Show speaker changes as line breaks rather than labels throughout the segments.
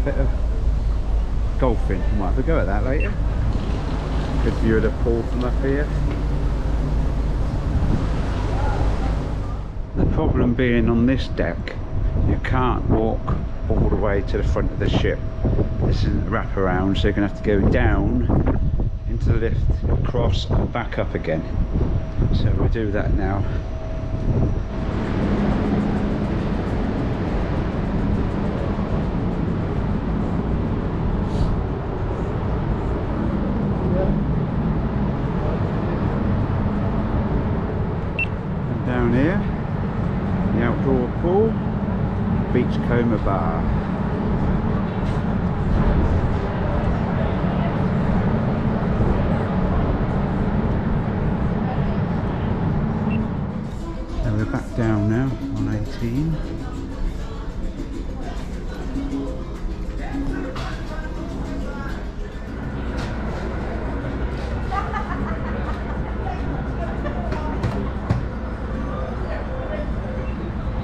bit of golfing. Might have a go at that later. Good view of the pool from up here. The problem being on this deck, you can't walk all the way to the front of the ship. This isn't a wraparound, so you're going to have to go down into the lift, across and back up again. So we'll do that now. And down here, the outdoor pool, Beachcomber Bar. And we're back down now on 18.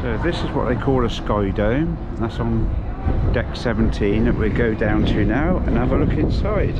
So this is what they call a sky dome. That's on deck 17 that we go down to now and have a look inside.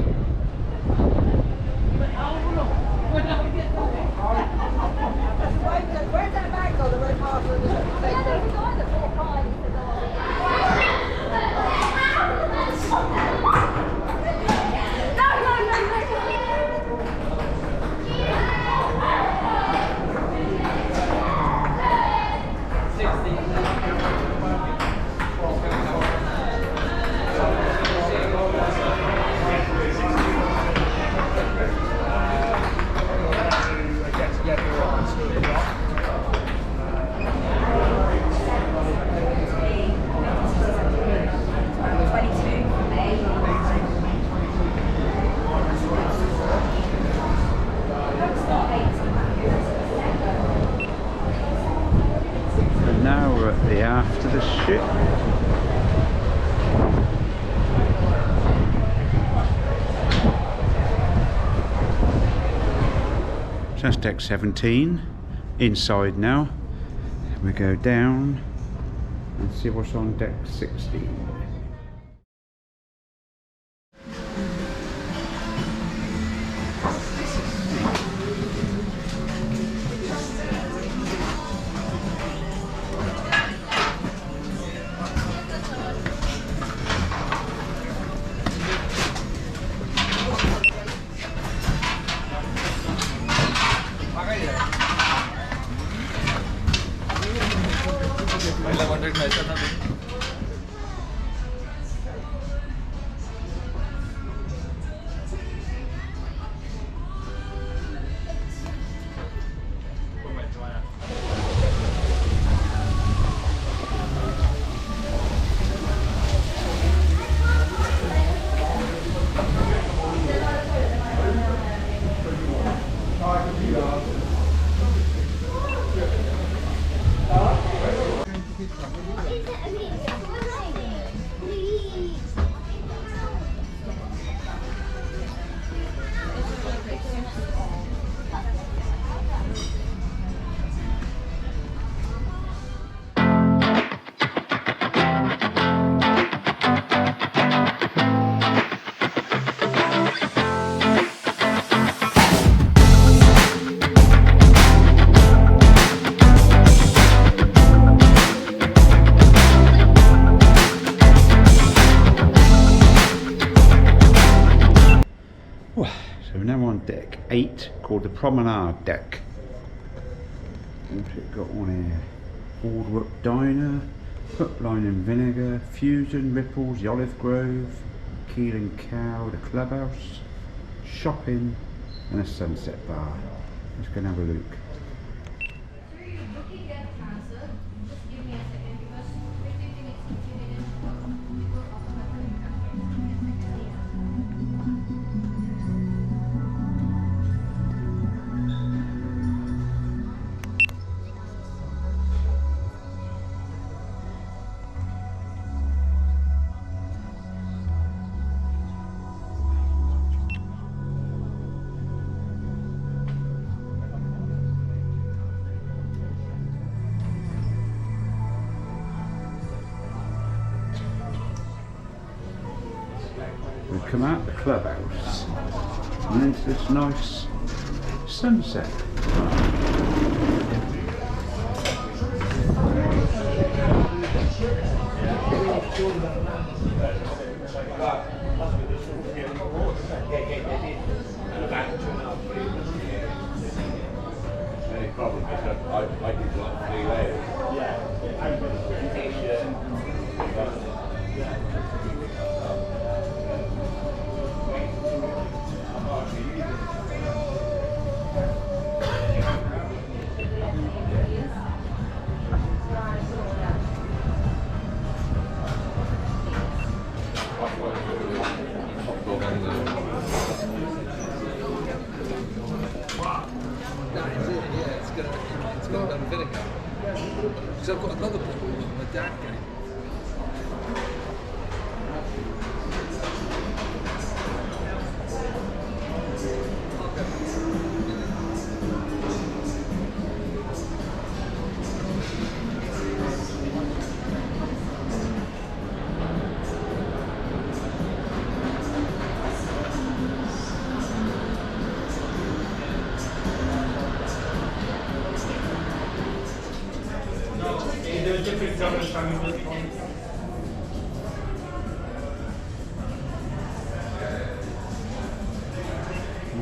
Now we're at the aft of the ship. So that's deck 17, inside now. We go down and see what's on deck 16. So we're now on deck 8, called the Promenade deck. What's it got on here? Boardwalk Diner, Hook, Line and Vinegar, Fusion, Ripples, the Olive Grove, Keel and Cow, the Clubhouse, Shopping and a Sunset Bar. Let's go and have a look. We come out the clubhouse and into this nice sunset.
Any problem? Because I did like 3 layers.
It's got vinegar. Because I've got another bottle that my dad gave me.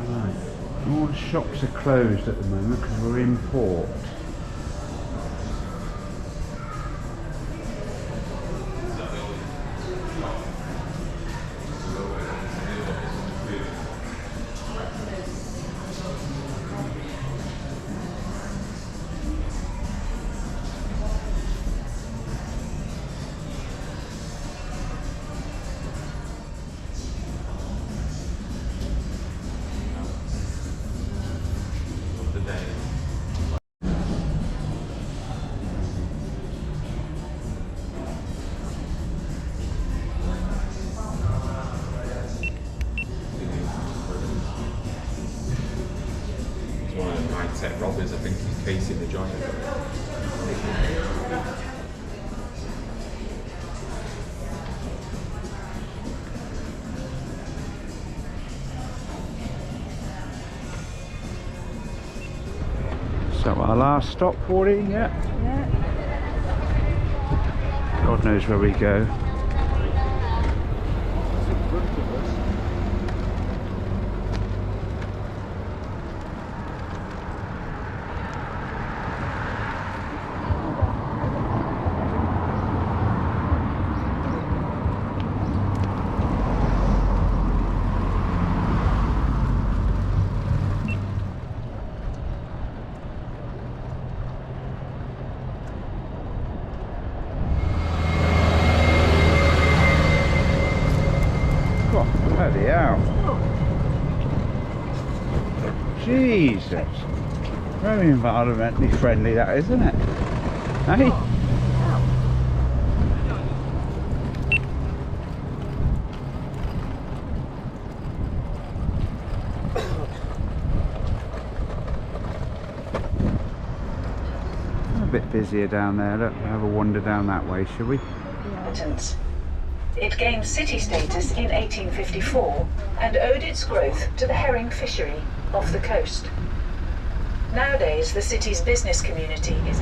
Right. All the shops are closed at the moment because we're in port.
He's one of the mindset robbers, I think he's casing the joint.
So our last stop, 14, yeah?
Yeah.
God knows where we go. Bloody hell. Jesus. Very environmentally friendly that, isn't it? Hey? A bit busier down there. Look, we'll have a wander down that way, shall we?
It gained city status in 1854 and owed its growth to the herring fishery off the coast. Nowadays, the city's business community is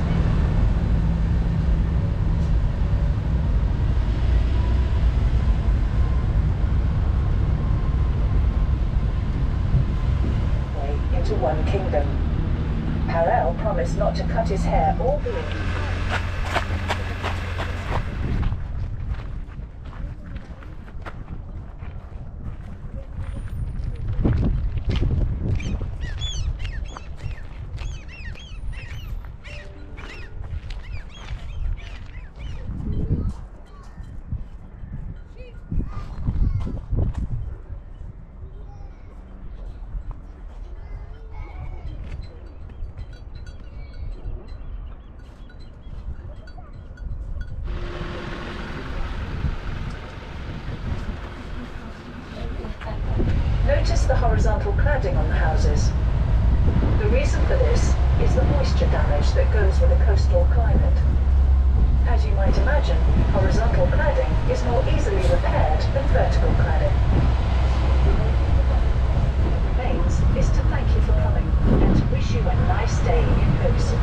into one kingdom. Harel promised not to cut his hair or beard. Notice the horizontal cladding on the houses. The reason for this is the moisture damage that goes with a coastal climate. As you might imagine, horizontal cladding is more easily repaired than vertical cladding. wish you a nice day in person.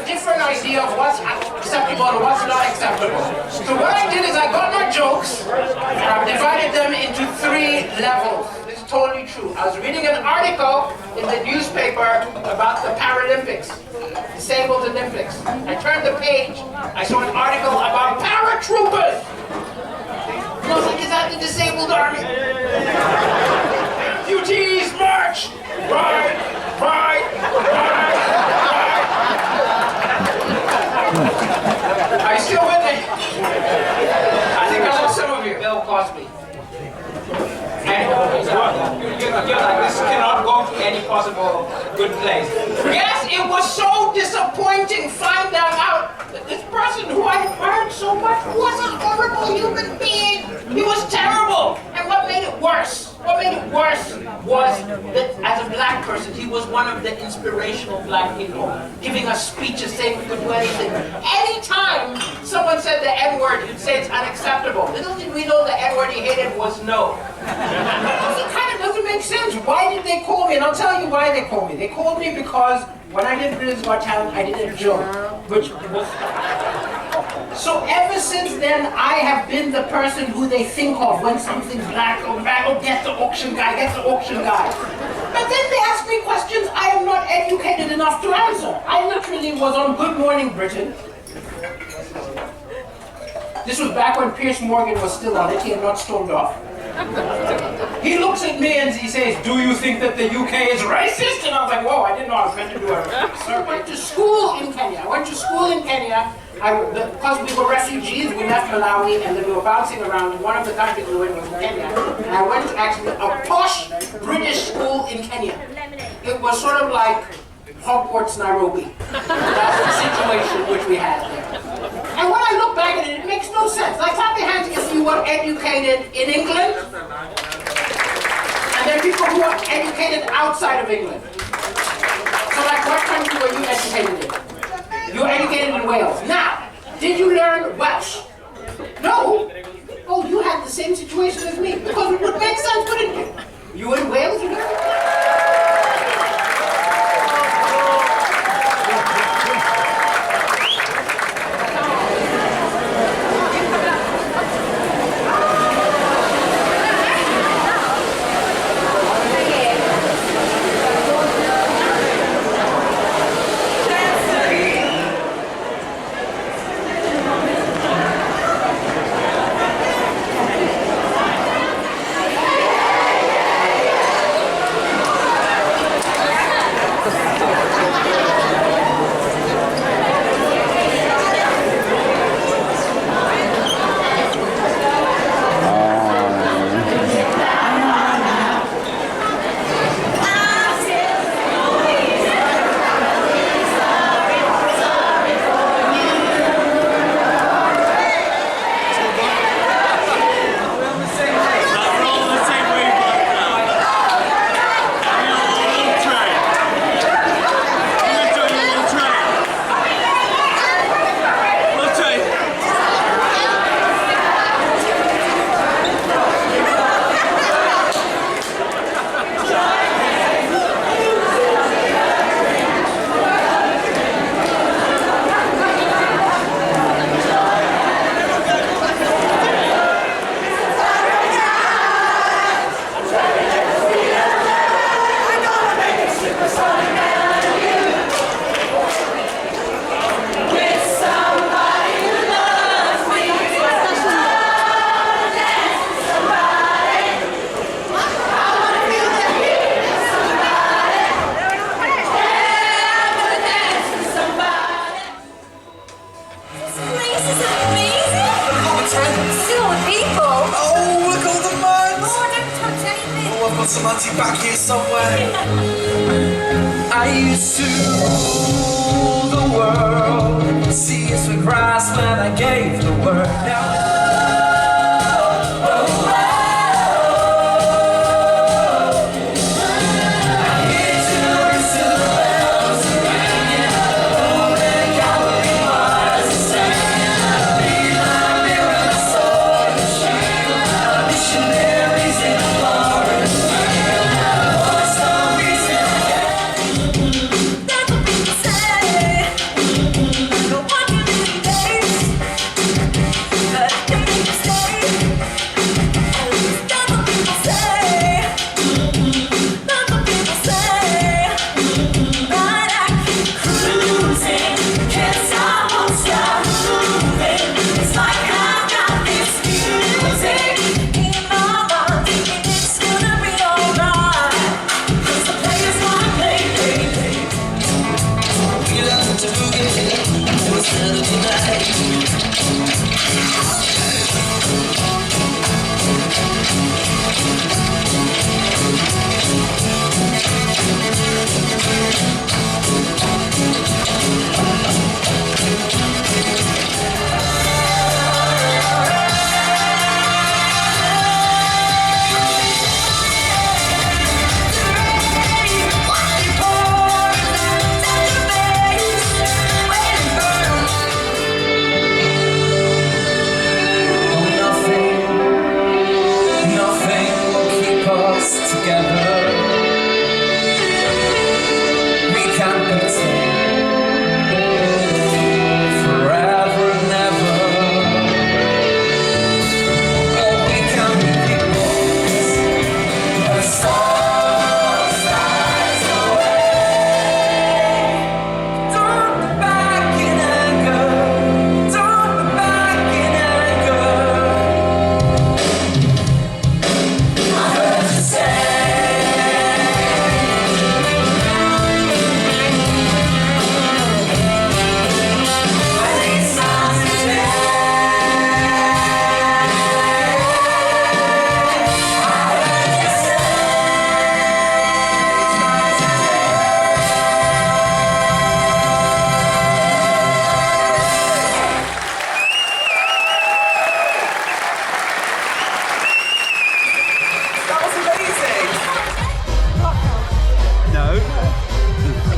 Different idea of what's acceptable and what's not acceptable. So what I did is I got my jokes and I divided them into 3 levels. This is totally true. I was reading an article in the newspaper about the Paralympics, disabled Olympics. I turned the page, I saw an article about paratroopers. And I was like, is that the disabled army? Amputees march! Right, right, right. Are you still with me? I think I lost some of you. Bill Cosby. You're like, this cannot go to any possible good place. Yes, it was so disappointing finding out that this person who I admired so much was a horrible human being. He was terrible. And what made it worse? What made it worse was that as a black person, he was one of the inspirational black people, giving us speeches saying we could do anything. Anytime someone said the N-word, you'd say it's unacceptable. Little did we know the N-word he hated was no. It kind of doesn't make sense. Why did they call me? And I'll tell you why they called me. They called me because when I did Britain's Got Talent, I did a joke, which was... So ever since then, I have been the person who they think of when something's black or bad. Oh, get the auction guy, get the auction guy. But then they ask me questions I am not educated enough to answer. I literally was on Good Morning Britain. This was back when Piers Morgan was still on it. He had not stormed off. He looks at me and he says, do you think that the UK is racist? And I was like, whoa, I didn't know I was meant to do it. So I went to school in Kenya. Because we were refugees, we left Malawi and then we were bouncing around. One of the countries we were in was Kenya. And I went to actually a posh British school in Kenya. It was sort of like Hogwarts, Nairobi. That's the situation which we had there. And when I look back at it, it makes no sense. Like, clap your hands if you were educated in England, and there are people who are educated outside of England. So like, what country were you educated in? You were educated in Wales. Now, did you learn Welsh? No. Oh, you had the same situation as me. Because it would make sense, wouldn't you? You were in Wales, you learned?
Monty back here somewhere. I used to rule the world. Seas were grass when I gave the word. Now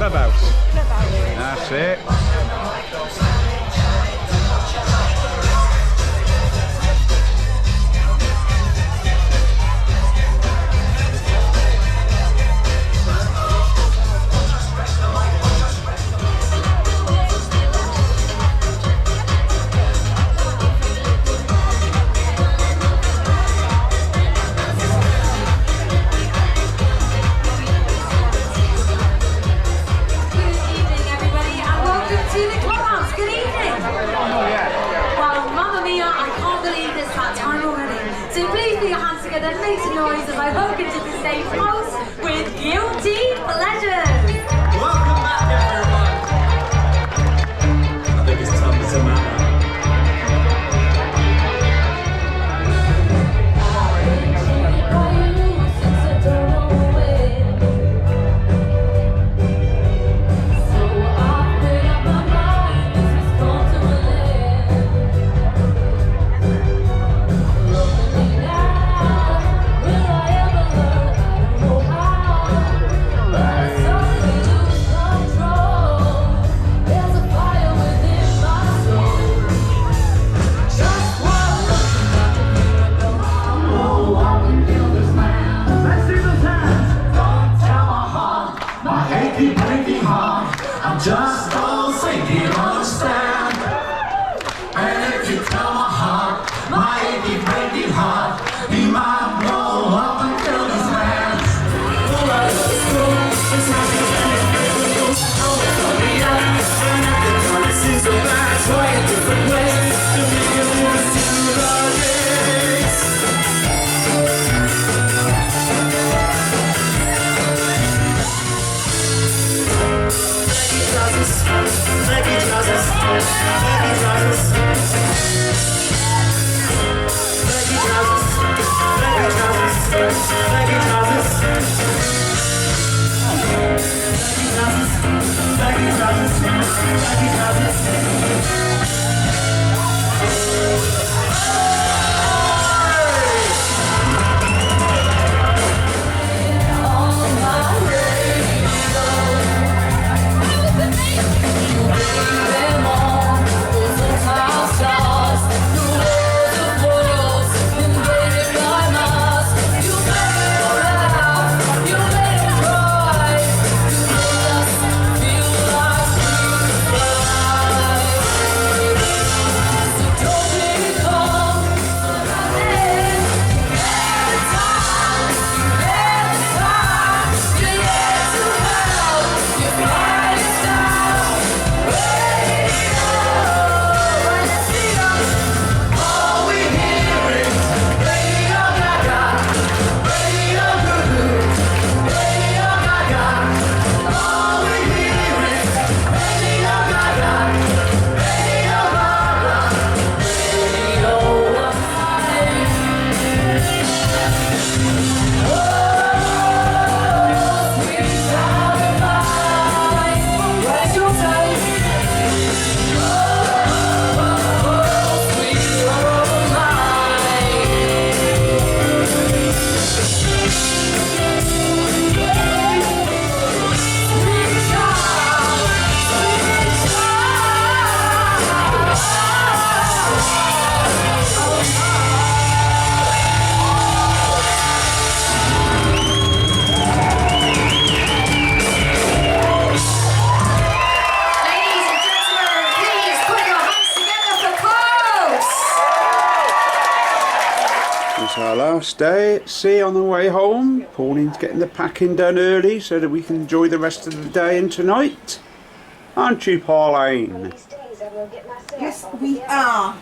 Clubhouse. That's it.
Together, make some noise as I welcome to the stage host with Guilty Pleasures.
Welcome back, everyone. I think it's time to Samantha. Just don't think you understand. And if you tell my heart, my achy, breaking heart, he might blow up and kill this man. This is a bad way, a different way to make you wanna see the lyrics. Doesn't
It's our last day at sea on the way home. Pauline's getting the packing done early so that we can enjoy the rest of the day and tonight. Aren't you, Pauline?
Yes, we are.